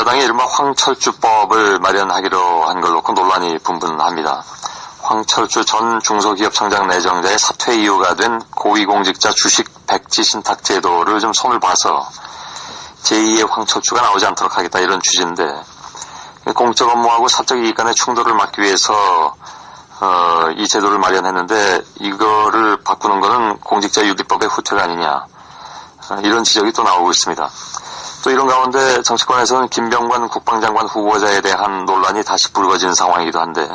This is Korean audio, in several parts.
여야당이 이른바 황철주법을 마련하기로 한 걸 놓고 논란이 분분합니다. 황철주 전 중소기업청장 내정자의 사퇴 이유가 된 고위공직자 주식 백지 신탁 제도를 좀 손을 봐서 제2의 황철주가 나오지 않도록 하겠다 이런 취지인데, 공적 업무하고 사적 이익 간의 충돌을 막기 위해서 이 제도를 마련했는데 이거를 바꾸는 거는 공직자윤리법의 후퇴가 아니냐, 이런 지적이 또 나오고 있습니다. 또 이런 가운데 정치권에서는 김병관 국방장관 후보자에 대한 논란이 다시 불거진 상황이기도 한데,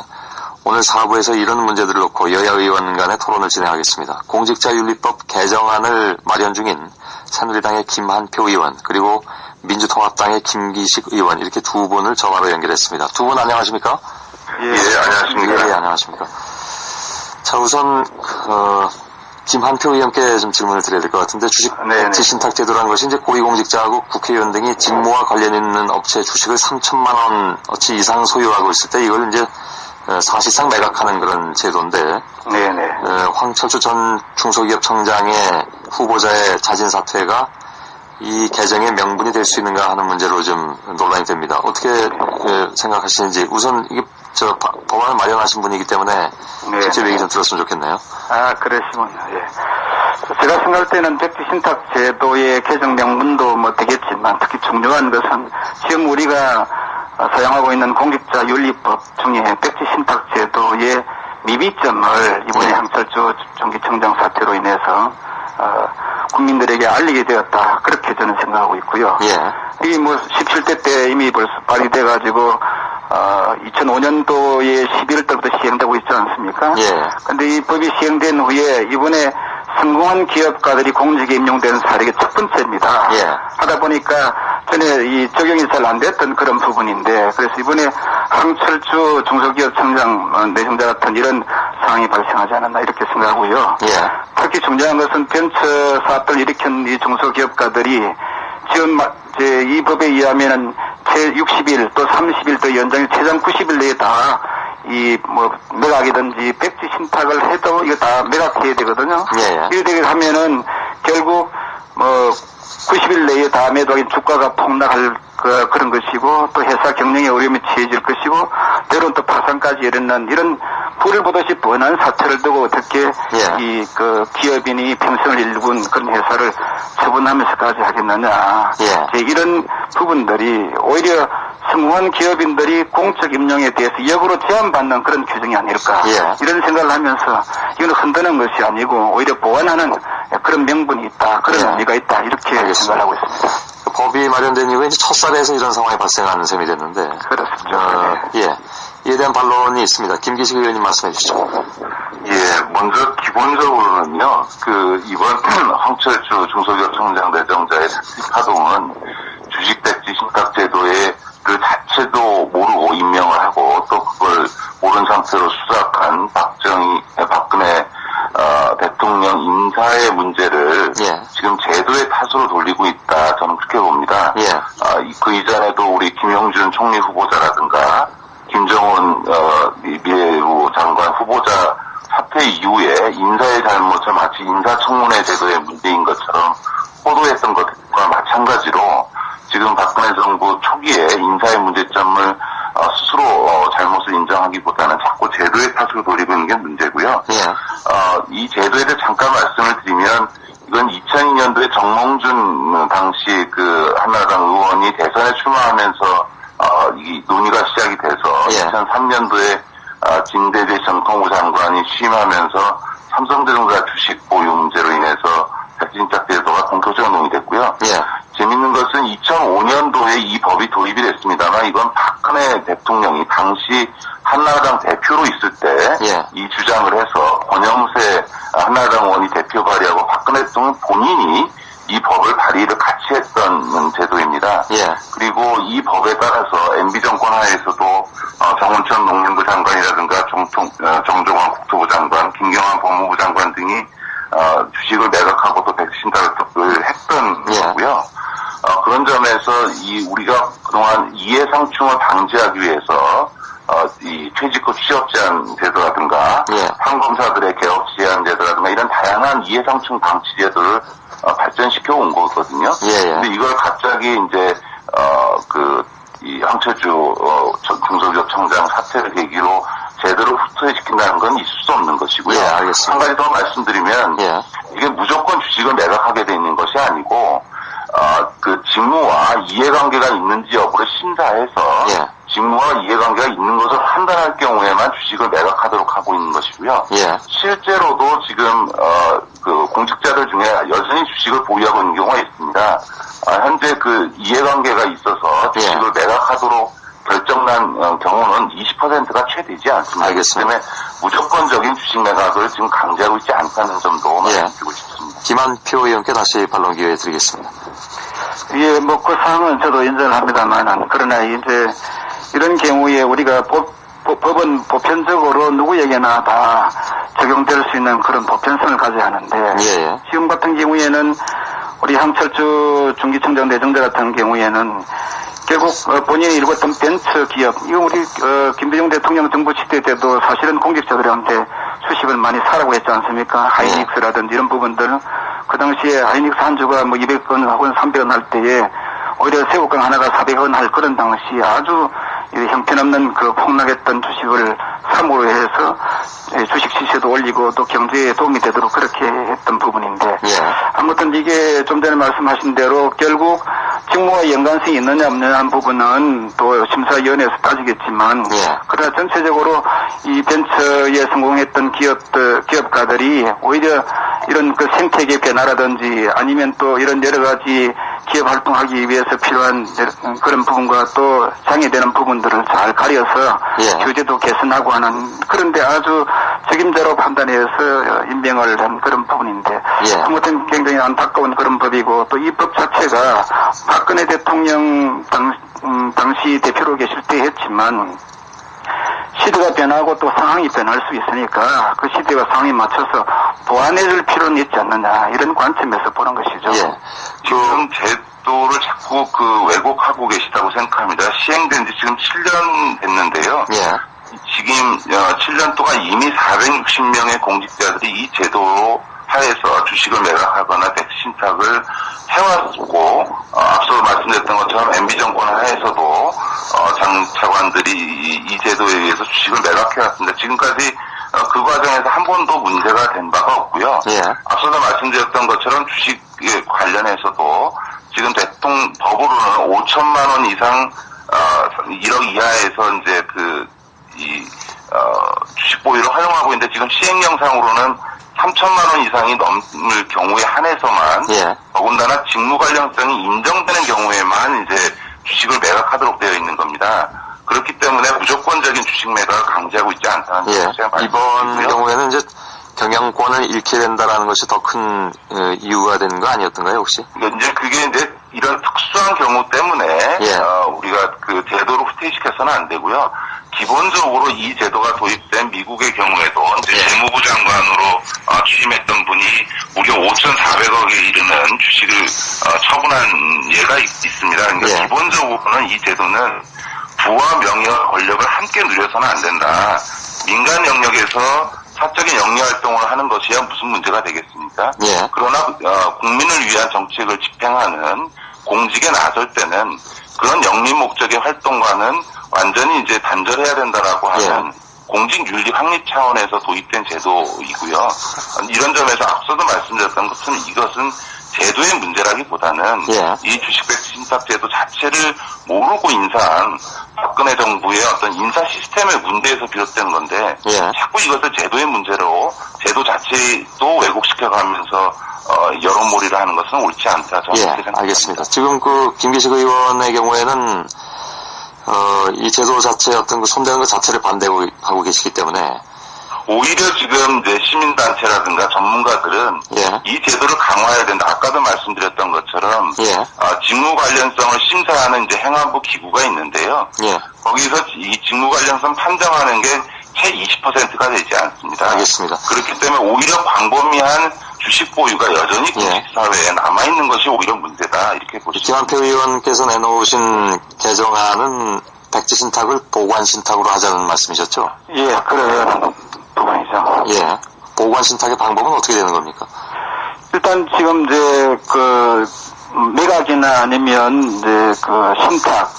오늘 4부에서 이런 문제들을 놓고 여야 의원 간의 토론을 진행하겠습니다. 공직자윤리법 개정안을 마련 중인 새누리당의 김한표 의원, 그리고 민주통합당의 김기식 의원, 이렇게 두 분을 전화로 연결했습니다. 두 분 안녕하십니까? 예, 안녕하십니까? 예, 안녕하십니까? 자, 우선 김한표 의원께 좀 질문을 드려야 될 것 같은데, 주식 백지 신탁 제도라는 것이 이제 고위공직자하고 국회의원 등이 직무와 관련 있는 업체 주식을 3천만 원어치 이상 소유하고 있을 때 이걸 이제 사실상 매각하는 그런 제도인데, 네네. 황철주 전 중소기업청장의 후보자의 자진 사퇴가 이 개정의 명분이 될 수 있는가 하는 문제로 좀 논란이 됩니다. 어떻게 생각하시는지, 우선 이게 법안을 마련하신 분이기 때문에 직접 얘기 좀 들었으면 좋겠네요. 아, 그러시군요. 예. 제가 생각할 때는 백지 신탁 제도의 개정 명분도 뭐 되겠지만, 특히 중요한 것은 지금 우리가 사용하고 있는 공직자윤리법 중에 백지 신탁 제도의 미비점을 이번에 황철주 중기청장 사태로 인해서 국민들에게 알리게 되었다, 그렇게 저는 생각하고 있고요. 예. 이 뭐 17대 때 이미 벌써 발의돼가지고 2005년도에 11월 때부터 시행되고 있지 않습니까? 예. 근데 이 법이 시행된 후에 이번에 성공한 기업가들이 공직에 임용되는 사례가 첫 번째입니다. 예. 하다 보니까 전에 이 적용이 잘 안 됐던 그런 부분인데, 그래서 이번에 황철주 중소기업청장 내정자 같은 이런 상황이 발생하지 않았나 이렇게 생각하고요. 예. 특히 중요한 것은 벤처 사업을 일으킨 이 중소기업가들이 지금 이 법에 의하면은 제 60일 또 30일 또 연장이 최장 90일 내에 다 매각이든지 백지 신탁을 해도 이거 다 매각해야 되거든요. 예. 이렇게 하면은 결국 90일 내에 다 매도하기 주가가 폭락할 그런 것이고, 또 회사 경영에 어려움이 처해질 것이고, 때로는 또 파산까지 이르는 이런 불을 보듯이 뻔한 사태를 두고 어떻게 기업인이 평생을 일군 그런 회사를 처분하면서까지 하겠느냐. 이런 부분들이 오히려 성공한 기업인들이 공적 임용에 대해서 역으로 제한받는 그런 규정이 아닐까. 이런 생각을 하면서 이건 흔드는 것이 아니고 오히려 보완하는 그런 명분이 있다, 그런 의미가 있다, 이렇게 생각을 하고 있습니다. 법이 마련된 이후에 이제 첫사례에서 이런 상황이 발생하는 셈이 됐는데. 그렇습니다. 예. 이에 대한 반론이 있습니다. 김기식 의원님 말씀해 주시죠. 예, 먼저 기본적으로는요, 이번 황철주 중소기업청장 내정자의 사퇴 파동은 주식 백지 신탁 제도의 그 자체도 모르고 임명을 하고 또 그걸 모른 상태로 수락한 박근혜 대통령 인사의 문제를 지금 제도의 탓으로 돌리고 있다, 저는 그렇게 봅니다. 그 이전에도 우리 김용준 총리 후보자라든가 김정은 미래부 장관 후보자 사퇴 이후에 인사의 잘못을 마치 인사청문회 제도의 문제인 것처럼 호도했던 것과 마찬가지로 지금 박근혜 정부 초기에 인사의 문제점을 스스로 잘못을 인정하기보다는 자꾸 제도의 탓으로 돌리고 있는 게 문제고요. 이 제도에 대해 잠깐 말씀을 드리면, 이건 2002년도에 정몽준 당시 한나라당 의원이 대선에 출마하면서 이 논의가 시작이 돼서 2003년도에 진대재 정통부 장관이 취임하면서 삼성전자 주식 보유 문제로 인해서 백지신탁 제도가 본격적으로 논의됐고요. 재밌는 것은 2005년도에 이 법이 도입이 됐습니다만, 이건 박근혜 대통령이 당시 한나라당 대표로 있을 때 이 주장을 해서 권영세 한나라당 의원이 대표 발의하고 박근혜 대통령 본인이 이 법을 발의를 같이 했던 제도입니다. 그리고 이 법에 따라서 MB정권 하에서도 정운천 농림부 장관이라든가 정종원 국토부 장관, 김경환 법무부 장관 등이 주식을 매각하고 또 백신탁을 했던 거고요. 그런 점에서 우리가 그동안 이해상충을 방지하기 위해서 이 퇴직후 취업 제한 제도라든가 판검사들의 개업 제한 제도라든가 이런 다양한 이해상충 방지 제도를 발전시켜 온 거거든요. 근데 이걸 갑자기 이제 이 황철주 중소기업청장 사퇴를 계기로 제대로 후퇴시킨다는 건 있을 수 없는 것이고요. 예, 알겠습니다. 한 가지 더 말씀드리면 예. 이게 무조건 주식을 매각하게 돼 있는 것이 아니고 그 직무와 이해관계가 있는지 여부를 심사해서 예. 직무와 이해관계가 있는 것을 판단할 경우에만 주식을 매각하도록 하고 있는 것이고요. 예. 실제로도 지금 그 공직자들 중에 여전히 주식을 보유하고 있는 경우가 있습니다. 현재 그 이해관계가 있어서 주식을 매각하도록 결정난 경우는 20%가 채 되지 않습니다. 알겠습니다. 그렇기 때문에 무조건적인 주식 매각을 지금 강제하고 있지 않다는 점도 말씀드리고 싶습니다. 김한표 의원께 다시 반론 기회 드리겠습니다. 예, 뭐 그 사항은 저도 인정을 합니다만, 그러나 이제 이런 경우에 우리가 법은 보편적으로 누구에게나 다 적용될 수 있는 그런 보편성을 가져야 하는데, 예. 지금 같은 경우에는 우리 황철주 중기청장 내정자 같은 경우에는 결국 본인이 일궜던 벤처 기업, 이거 우리 김대중 대통령 정부 시대 때도 사실은 공직자들한테 수십을 많이 사라고 했지 않습니까? 하이닉스라든지 이런 부분들, 그 당시에 하이닉스 한 주가 뭐 200원 혹은 300원 할 때에 오히려 새우깡 하나가 400원 할 그런 당시 아주 형편없는 그 폭락했던 주식을 삼으로 해서 주식 시세도 올리고 또 경제에 도움이 되도록 그렇게 했던 부분인데, 아무튼 이게 좀 전에 말씀하신 대로 결국 직무와 연관성이 있느냐 없느냐 한 부분은 또 심사위원회에서 따지겠지만, 그러나 전체적으로 이 벤처에 성공했던 기업가들이 오히려 이런 그 생태계 변화라든지 아니면 또 이런 여러 가지 기업 활동하기 위해서 필요한 그런 부분과 또 장애되는 부분들을 잘 가려서 규제도 개선하고 하는, 그런데 아주 책임자로 판단해서 임명을 한 그런 부분인데, 아무튼 굉장히 안타까운 그런 법이고, 또 이 법 자체가 박근혜 대통령 당시 대표로 계실 때 했지만 시대가 변하고 또 상황이 변할 수 있으니까 그 시대와 상황에 맞춰서 보완해줄 필요는 있지 않느냐, 이런 관점에서 보는 것이죠. 지금 제도를 자꾸 그 왜곡하고 계시다고 생각합니다. 시행된 지 지금 7년 됐는데요. 지금 7년 동안 이미 460명의 공직자들이 이 제도로 하에서 주식을 매각하거나 백지 신탁을 해왔고, 앞서 말씀드렸던 것처럼 MB 정권 하에서도 장 차관들이 이 제도에 의해서 주식을 매각해왔습니다. 지금까지 그 과정에서 한 번도 문제가 된 바가 없고요. 앞서도 말씀드렸던 것처럼 주식에 관련해서도 지금 법으로는 5천만 원 이상 1억 이하에서 이제 주식 보유를 활용하고 있는데, 지금 시행령상으로는 3천만 원 이상이 넘을 경우에 한해서만, 더군다나 직무 관련성이 인정되는 경우에만 이제 주식을 매각하도록 되어 있는 겁니다. 그렇기 때문에 무조건적인 주식 매각을 강제하고 있지 않다는 것을 제가 말씀드리고요. 이번 경우에는 이제 경영권을 잃게 된다라는 것이 더 큰 이유가 되는 거 아니었던가요, 혹시? 이제 그게 이제 이런 특수한 경우 때문에 우리가 그 제도를 후퇴시켜서는 안 되고요. 기본적으로 이 제도가 도입된 미국의 경우에도 이제 재무부 장관으로 취임했던 분이 무려 5,400억에 이르는 주식을 처분한 예가 있습니다. 그러니까 기본적으로는 이 제도는 부와 명예와 권력을 함께 누려서는 안 된다. 민간 영역에서 사적인 영리 활동을 하는 것이야 무슨 문제가 되겠습니까? 그러나 국민을 위한 정책을 집행하는 공직에 나설 때는 그런 영리 목적의 활동과는 완전히 이제 단절해야 된다라고 하는 공직윤리 확립 차원에서 도입된 제도이고요. 이런 점에서 앞서도 말씀드렸던 것은 이것은 제도의 문제라기보다는 이 주식백지 신탁 제도 자체를 모르고 인사한 박근혜 정부의 어떤 인사 시스템의 문제에서 비롯된 건데, 자꾸 이것을 제도의 문제로 제도 자체도 왜곡시켜가면서 여론몰이를 하는 것은 옳지 않다. 저는 그렇게 생각합니다. 알겠습니다. 지금 그 김기식 의원의 경우에는 이 제도 자체 어떤 그 손대는 것 자체를 반대하고 계시기 때문에, 오히려 지금 이제 시민단체라든가 전문가들은 이 제도를 강화해야 된다. 아까도 말씀드렸던 것처럼 직무 관련성을 심사하는 이제 행안부 기구가 있는데요. 거기서 이 직무 관련성 판정하는 게 채 20%가 되지 않습니다. 알겠습니다. 그렇기 때문에 오히려 광범위한 주식 보유가 여전히 공직사회에 남아있는 것이 오히려 문제다. 이렇게 보시면 김한표 의원께서 내놓으신 개정안은 백지 신탁을 보관 신탁으로 하자는 말씀이셨죠? 그런 부분이죠. 보관 신탁의 방법은 어떻게 되는 겁니까? 일단 지금 이제 매각이나 아니면 이제 신탁,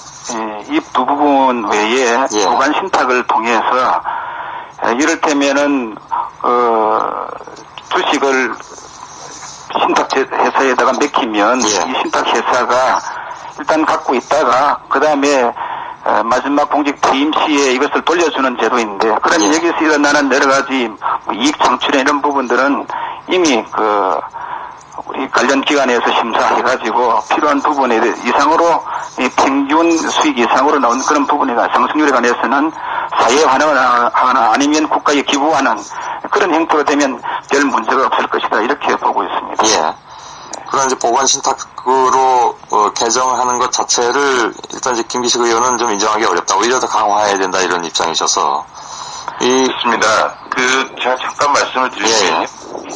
이 두 부분 외에 예. 보관 신탁을 통해서 이를테면은 주식을 신탁 회사에다가 맡기면 예. 이 신탁 회사가 일단 갖고 있다가 그 다음에 마지막 공직 퇴임 시에 이것을 돌려주는 제도인데 그러면 예. 여기서 일어나는 여러 가지 뭐 이익 창출의 이런 부분들은 이미 우리 관련 기관에서 심사해가지고 필요한 부분에 이상으로 평균 수익 이상으로 나온 그런 부분이나 상승률에 관해서는 사회에 환원하거나 아니면 국가에 기부하는 그런 형태로 되면 별 문제가 없을 것이다 이렇게 보고 있습니다. 예. 그런 이제 보관 신탁으로 개정하는 것 자체를 일단 이제 김기식 의원은 좀 인정하기 어렵다. 오히려 더 강화해야 된다 이런 입장이셔서. 그렇습니다. 제가 잠깐 말씀을 드리면,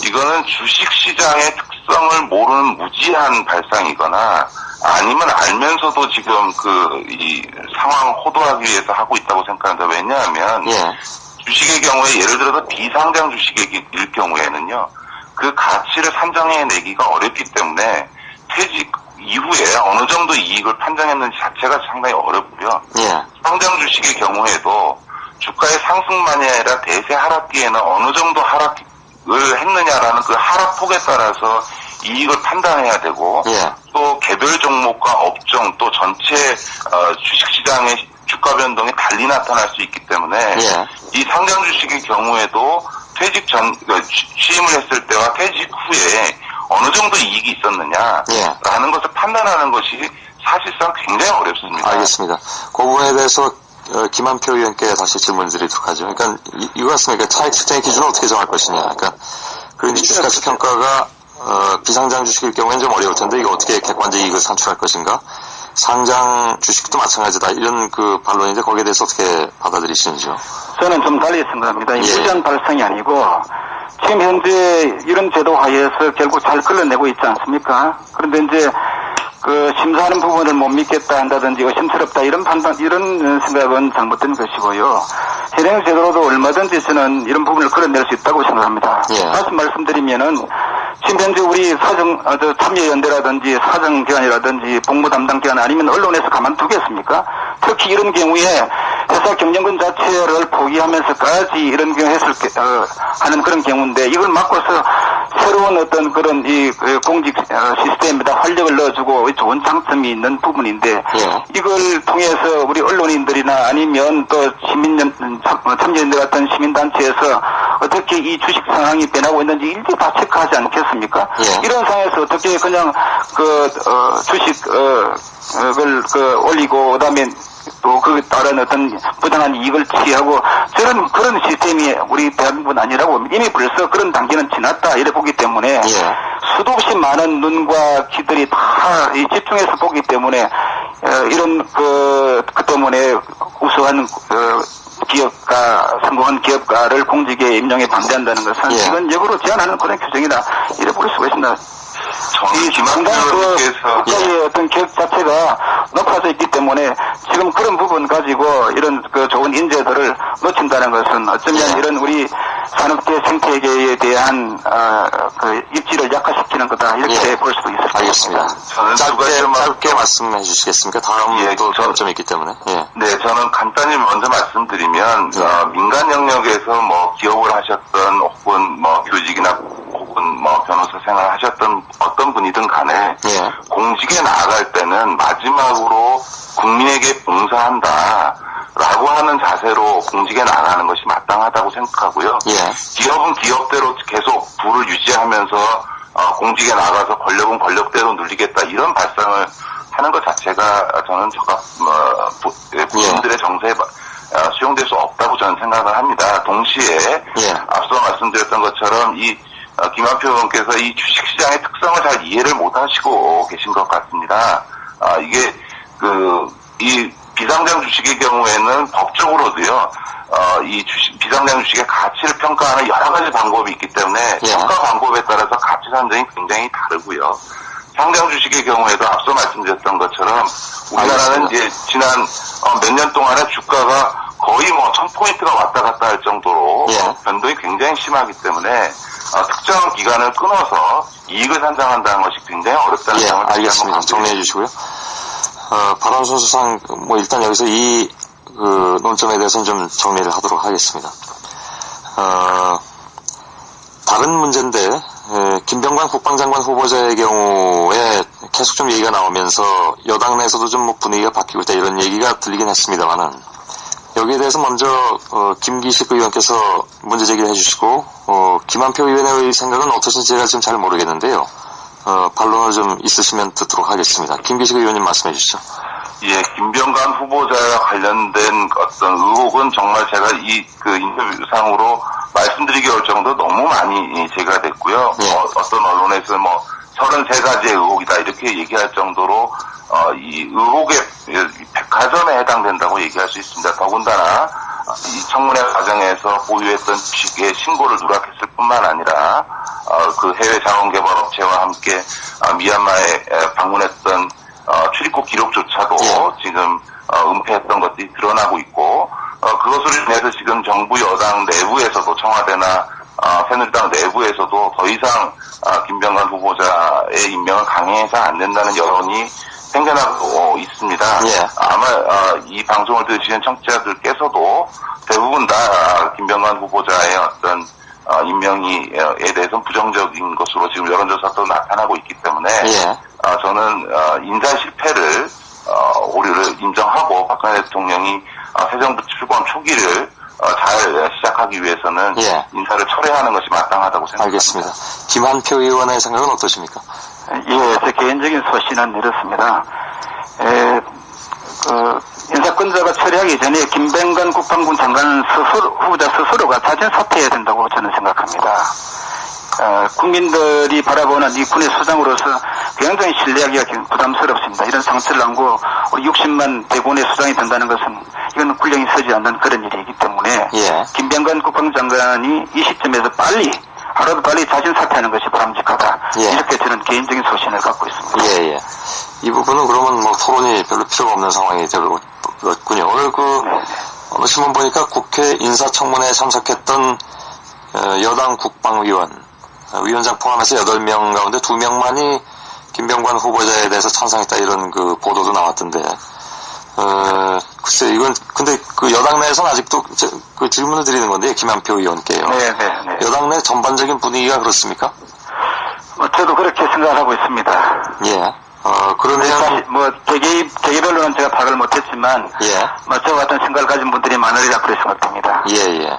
이거는 주식시장의 특성을 모르는 무지한 발상이거나, 아니면 알면서도 지금 이 상황을 호도하기 위해서 하고 있다고 생각합니다. 왜냐하면, 주식의 경우에 예를 들어서 비상장 주식일 경우에는요, 그 가치를 산정해내기가 어렵기 때문에, 퇴직 이후에 어느 정도 이익을 판정했는지 자체가 상당히 어렵고요. 상장 주식의 경우에도, 주가의 상승만이 아니라 대세 하락기에는 어느 정도 하락을 했느냐라는 그 하락폭에 따라서 이익을 판단해야 되고 또 개별 종목과 업종 또 전체 주식시장의 주가 변동이 달리 나타날 수 있기 때문에 이 상장 주식의 경우에도 퇴직 전 취임을 했을 때와 퇴직 후에 어느 정도 이익이 있었느냐라는 것을 판단하는 것이 사실상 굉장히 어렵습니다. 알겠습니다. 그 부분에 대해서 김한표 의원께 다시 질문 드리도록 하죠. 그러니까 이거 같습니다. 차익 측정의 기준을 어떻게 정할 것이냐. 그러니까 그런 주식가치 평가가 비상장 주식일 경우에는 좀 어려울 텐데 이거 어떻게 객관적 이익을 산출할 것인가. 상장 주식도 마찬가지다. 이런 반론인데 거기에 대해서 어떻게 받아들이시는지요? 저는 좀 달리 생각합니다. 무지한 발상이 아니고 지금 현재 이런 제도 하에서 결국 잘 끌어내고 있지 않습니까? 그런데 이제 심사하는 부분을 못 믿겠다 한다든지 의심스럽다 이런 생각은 잘못된 것이고요. 현행 제도로도 얼마든지 저는 이런 부분을 끌어낼 수 있다고 생각합니다. 다시 말씀드리면은 지금 현재 우리 참여연대라든지 사정기관이라든지 복무 담당 기관 아니면 언론에서 가만두겠습니까? 특히 이런 경우에 회사 경영권 자체를 포기하면서까지 이런 경우 하는 그런 경우인데 이걸 막고서 새로운 어떤 그런 공직 시스템에다 활력을 넣어주고 좋은 장점이 있는 부분인데 이걸 통해서 우리 언론인들이나 아니면 또 참여연대 같은 시민단체에서 어떻게 이 주식 상황이 변하고 있는지 일일이 다 체크하지 않겠습니까? 이런 상황에서 어떻게 그냥 주식을 올리고 그다음에 또 따른 어떤 부당한 이익을 취하고 그런 시스템이 우리 대한민국은 아니라고 이미 벌써 그런 단계는 지났다 이래 보기 때문에 수도 없이 많은 눈과 귀들이 다 집중해서 보기 때문에 이런 그 때문에 우수한 기업가 성공한 기업가를 공직에 임명에 반대한다는 것은 이건 역으로 제한하는 그런 규정이다 이래 볼 수가 있습니다. 이 상당 국가의 어떤 기업 자체가 높아져 있기 때문에 지금 그런 부분 가지고 이런 좋은 인재들을 놓친다는 것은 어쩌면 이런 우리 산업계 생태계에 대한 입지를 약화시키는 거다 이렇게 볼 수도 있을 것 같습니다. 알겠습니다. 짧게 말씀해 주시겠습니까? 다음 또 점이 있기 때문에. 네, 저는 간단히 먼저 말씀드리면 민간 영역에서 기업을 하셨던 혹은 교직이나 혹은 변호사 생활을 하셨던 어떤 분이든 간에 공직에 나아갈 때는 마지막으로 국민에게 봉사한다라고 하는 자세로 공직에 나가는 것이 마땅하다고 생각하고요. 기업은 기업대로 계속 부를 유지하면서 공직에 나가서 권력은 권력대로 누리겠다 이런 발상을 하는 것 자체가 저는 국민들의 정서에 수용될 수 없다고 저는 생각을 합니다. 동시에 앞서 말씀드렸던 것처럼 김한표 의원께서 이 주식시장의 특성을 잘 이해를 못하시고 계신 것 같습니다. 이게 이 비상장 주식의 경우에는 법적으로도요, 비상장 주식의 가치를 평가하는 여러 가지 방법이 있기 때문에 평가 방법에 따라서 가치 산정이 굉장히 다르고요. 상장 주식의 경우에도 앞서 말씀드렸던 것처럼 우리나라는 이제 지난 몇 년 동안에 주가가 거의 1000포인트가 왔다 갔다 할 정도로 변동이 굉장히 심하기 때문에 특정한 기간을 끊어서 이익을 산정한다는 것이 굉장히 어렵다는 점을 알겠습니다. 정리해 주시고요. 발언 순서상 일단 여기서 이 논점에 대해서는 좀 정리를 하도록 하겠습니다. 다른 문제인데 김병관 국방장관 후보자의 경우에 계속 좀 얘기가 나오면서 여당 내에서도 좀 분위기가 바뀌고 있다 이런 얘기가 들리긴 했습니다만은 여기에 대해서 먼저 김기식 의원께서 문제 제기를 해주시고 김한표 의원의 생각은 어떠신지 제가 지금 잘 모르겠는데요. 반론을 좀 있으시면 듣도록 하겠습니다. 김기식 의원님 말씀해 주시죠. 예, 김병관 후보자와 관련된 어떤 의혹은 정말 제가 인터뷰상으로 말씀드리기 어려울 정도 너무 많이 제기가 됐고요. 예. 어떤 언론에서 33가지의 의혹이다 이렇게 얘기할 정도로 이 의혹의 백화점에 해당된다고 얘기할 수 있습니다. 더군다나 이 청문회 과정에서 보유했던 주식의 신고를 누락했을 뿐만 아니라 그 해외 자원개발업체와 함께 미얀마에 방문했던 출입국 기록조차도 지금 은폐했던 것들이 드러나고 있고 그것으로 인해서 지금 정부 여당 내부에서도 청와대나 새누리당 내부에서도 더 이상 김병관 후보자의 임명을 강행해서 안 된다는 여론이 생겨나고 있습니다. 예. 아마 이 방송을 들으시는 청취자들께서도 대부분 다 김병관 후보자의 어떤 임명에 대해서 부정적인 것으로 지금 여론조사도 나타나고 있기 때문에 예. 저는 인사 실패를 오류를 인정하고 박근혜 대통령이 새 정부 출범 초기를 잘 시작하기 위해서는 예. 인사를 철회하는 것이 마땅하다고 생각합니다. 알겠습니다. 김한표 의원의 생각은 어떠십니까? 예, 제 개인적인 소신은 이렇습니다. 인사권자가 처리하기 전에 김병관 국방부 장관 후보자 스스로가 자진 사퇴해야 된다고 저는 생각합니다. 국민들이 바라보는 이 군의 수장으로서 굉장히 신뢰하기가 부담스럽습니다. 이런 상처를 안고 우리 60만 대군의 수장이 된다는 것은 이건 군령이 서지 않는 그런 일이기 때문에 예. 김병관 국방장관이 이 시점에서 하루도 빨리 자진 사퇴하는 것이 바람직하다. 예. 이렇게 저는 개인적인 소신을 갖고 있습니다. 예. 이 부분은 그러면 토론이 별로 필요가 없는 상황이 되었군요. 오늘 어느 신문 보니까 국회 인사청문회에 참석했던 여당 국방위원 위원장 포함해서 8명 가운데 2명만이 김병관 후보자에 대해서 찬성했다 이런 보도도 나왔던데 글쎄 이건 근데 여당 내에서는 아직도 질문을 드리는 건데 김한표 의원께요. 네. 여당 내 전반적인 분위기가 그렇습니까? 저도 그렇게 생각을 하고 있습니다. 예. 그러면 개개별로는 제가 파악을 못했지만 예. 저와 같은 생각을 가진 분들이 많으리라 그렇게 생각됩니다. 예.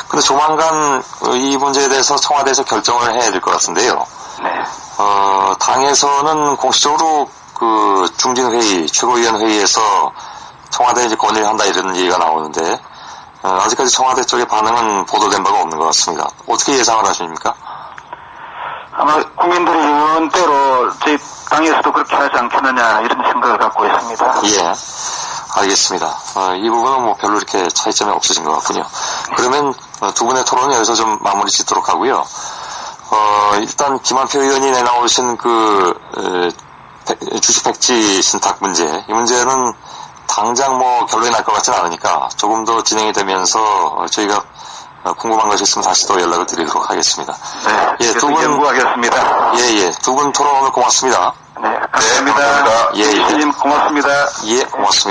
근데 조만간 이 문제에 대해서 청와대에서 결정을 해야 될 것 같은데요. 네. 당에서는 공식적으로 중진회의, 최고위원회의에서 청와대에 이제 건의를 한다 이런 얘기가 나오는데, 아직까지 청와대 쪽의 반응은 보도된 바가 없는 것 같습니다. 어떻게 예상을 하십니까? 아마 국민들의 의원대로 저희 당에서도 그렇게 하지 않겠느냐 이런 생각을 갖고 있습니다. 예. 알겠습니다. 이 부분은 별로 이렇게 차이점이 없어진 것 같군요. 그러면 두 분의 토론은 여기서 좀 마무리 짓도록 하고요. 일단 김한표 의원이 내나오신 주식 백지 신탁 문제, 이 문제는 당장 결론이 날 것 같지는 않으니까 조금 더 진행이 되면서 저희가 궁금한 것이 있으면 다시 또 연락을 드리도록 하겠습니다. 네, 예, 두 분 연구하겠습니다. 예. 두 분 토론 오늘 고맙습니다. 네, 감사합니다. 예. 교수님 고맙습니다. 예, 고맙습니다.